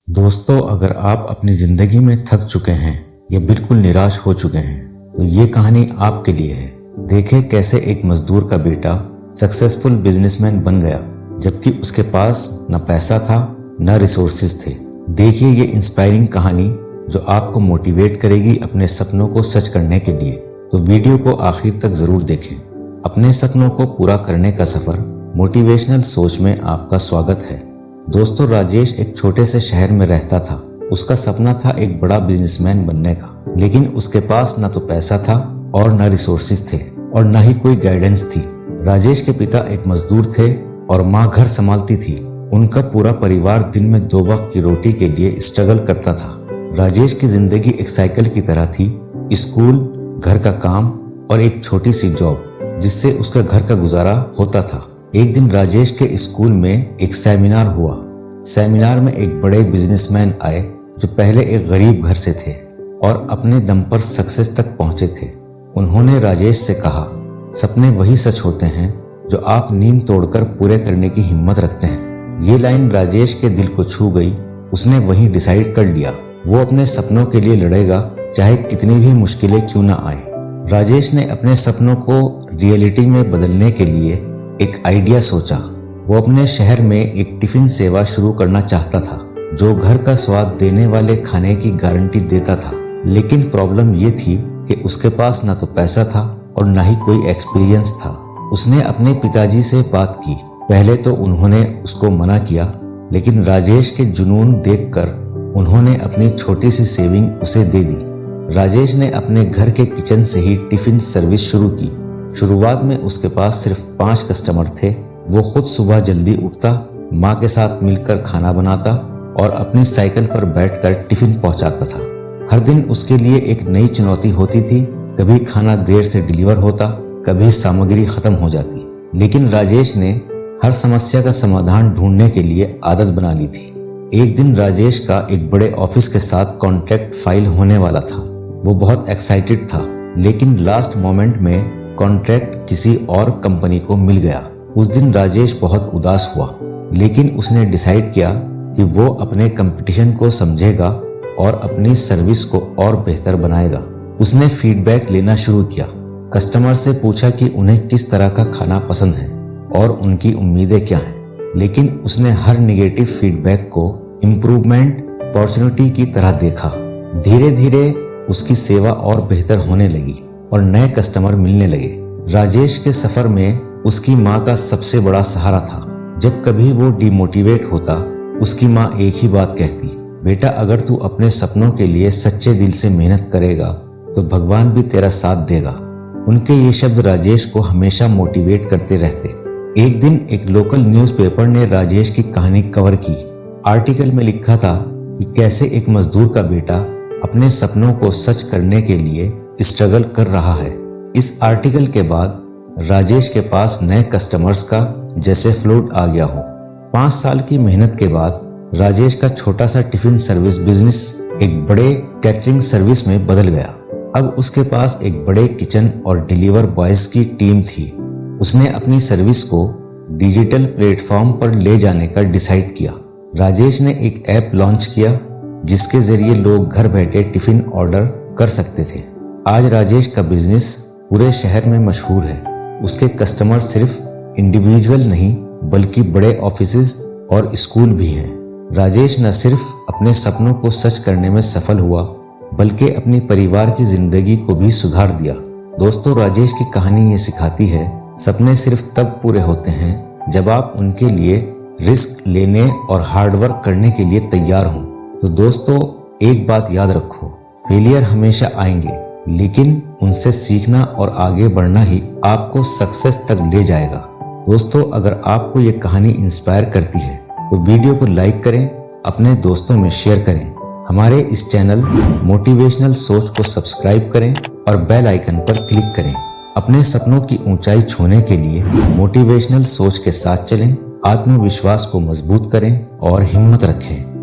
दोस्तों, अगर आप अपनी जिंदगी में थक चुके हैं या बिल्कुल निराश हो चुके हैं तो ये कहानी आपके लिए है। देखें कैसे एक मजदूर का बेटा सक्सेसफुल बिजनेसमैन बन गया जबकि उसके पास न पैसा था न रिसोर्सेज थे। देखिए ये इंस्पायरिंग कहानी जो आपको मोटिवेट करेगी अपने सपनों को सच करने के लिए। तो वीडियो को आखिर तक जरूर देखें। अपने सपनों को पूरा करने का सफर मोटिवेशनल सोच में आपका स्वागत है। दोस्तों, राजेश एक छोटे से शहर में रहता था। उसका सपना था एक बड़ा बिजनेसमैन बनने का, लेकिन उसके पास न तो पैसा था और न रिसोर्सेज थे और न ही कोई गाइडेंस थी। राजेश के पिता एक मजदूर थे और माँ घर संभालती थी। उनका पूरा परिवार दिन में 2 वक्त की रोटी के लिए स्ट्रगल करता था। राजेश की जिंदगी एक साइकिल की तरह थी, स्कूल, घर का काम और एक छोटी सी जॉब जिससे उसका घर का गुजारा होता था। एक दिन राजेश के स्कूल में एक सेमिनार हुआ। सेमिनार में एक बड़े बिजनेसमैन आए जो पहले एक गरीब घर से थे और अपने दम पर सक्सेस तक पहुंचे थे। उन्होंने राजेश से कहा, सपने वही सच होते हैं जो आप नींद तोड़कर पूरे करने की हिम्मत रखते हैं। ये लाइन राजेश के दिल को छू गई। उसने वहीं डिसाइड कर लिया वो अपने सपनों के लिए लड़ेगा, चाहे कितनी भी मुश्किलें क्यों ना आए। राजेश ने अपने सपनों को रियलिटी में बदलने के लिए एक आइडिया सोचा। वो अपने शहर में एक टिफिन सेवा शुरू करना चाहता था जो घर का स्वाद देने वाले खाने की गारंटी देता था। लेकिन प्रॉब्लम ये थी कि उसके पास ना तो पैसा था और ना ही कोई एक्सपीरियंस था। उसने अपने पिताजी से बात की। पहले तो उन्होंने उसको मना किया, लेकिन राजेश के जुनून देखकर उन्होंने अपनी छोटी सी सेविंग उसे दे दी। राजेश ने अपने घर के किचन से ही टिफिन सर्विस शुरू की। शुरुआत में उसके पास सिर्फ 5 कस्टमर थे। वो खुद सुबह जल्दी उठता, माँ के साथ मिलकर खाना बनाता और अपनी साइकिल पर बैठकर टिफिन पहुंचाता था। हर दिन उसके लिए एक नई चुनौती होती थी। कभी खाना देर से डिलीवर होता, कभी सामग्री खत्म हो जाती। लेकिन राजेश ने हर समस्या का समाधान ढूंढने के लिए आदत बना ली थी। एक दिन राजेश का एक बड़े ऑफिस के साथ कॉन्ट्रैक्ट फाइल होने वाला था। वो बहुत एक्साइटेड था, लेकिन लास्ट मोमेंट में कॉन्ट्रैक्ट किसी और कंपनी को मिल गया। उस दिन राजेश बहुत उदास हुआ, लेकिन उसने डिसाइड किया कि वो अपने कंपटीशन को समझेगा और अपनी सर्विस को और बेहतर बनाएगा। उसने फीडबैक लेना शुरू किया। कस्टमर से पूछा कि उन्हें किस तरह का खाना पसंद है और उनकी उम्मीदें क्या हैं। लेकिन उसने हर नेगेटिव फीडबैक को इम्प्रूवमेंट अपॉर्चुनिटी की तरह देखा। धीरे धीरे उसकी सेवा और बेहतर होने लगी और नए कस्टमर मिलने लगे। राजेश के सफर में उसकी माँ का सबसे बड़ा सहारा था। जब कभी वो डिमोटिवेट होता, उसकी माँ एक ही बात कहती, बेटा अगर तू अपने सपनों के लिए सच्चे दिल से मेहनत करेगा तो भगवान भी तेरा साथ देगा। उनके ये शब्द राजेश को हमेशा मोटिवेट करते रहते। एक दिन एक लोकल न्यूज़पेपर ने राजेश की कहानी कवर की। आर्टिकल में लिखा था कि कैसे एक मजदूर का बेटा अपने सपनों को सच करने के लिए स्ट्रगल कर रहा है। इस आर्टिकल के बाद राजेश के पास नए कस्टमर्स का जैसे फ्लोट आ गया हो। 5 साल की मेहनत के बाद राजेश का छोटा सा टिफिन सर्विस बिजनेस एक बड़े कैटरिंग सर्विस में बदल गया। अब उसके पास एक बड़े किचन और डिलीवर बॉयज की टीम थी। उसने अपनी सर्विस को डिजिटल प्लेटफॉर्म पर ले जाने का डिसाइड किया। राजेश ने एक ऐप लॉन्च किया जिसके जरिए लोग घर बैठे टिफिन ऑर्डर कर सकते थे। आज राजेश का बिजनेस पूरे शहर में मशहूर है। उसके कस्टमर सिर्फ इंडिविजुअल नहीं बल्कि बड़े ऑफिसेज और स्कूल भी हैं। राजेश न सिर्फ अपने सपनों को सच करने में सफल हुआ बल्कि अपनी परिवार की जिंदगी को भी सुधार दिया। दोस्तों, राजेश की कहानी ये सिखाती है, सपने सिर्फ तब पूरे होते हैं जब आप उनके लिए रिस्क लेने और हार्डवर्क करने के लिए तैयार हों। तो दोस्तों, एक बात याद रखो, फेलियर हमेशा आएंगे, लेकिन उनसे सीखना और आगे बढ़ना ही आपको सक्सेस तक ले जाएगा। दोस्तों, अगर आपको ये कहानी इंस्पायर करती है तो वीडियो को लाइक करें, अपने दोस्तों में शेयर करें। हमारे इस चैनल मोटिवेशनल सोच को सब्सक्राइब करें और बेल आइकन पर क्लिक करें। अपने सपनों की ऊंचाई छूने के लिए मोटिवेशनल सोच के साथ चलें, आत्मविश्वास को मजबूत करें और हिम्मत रखें।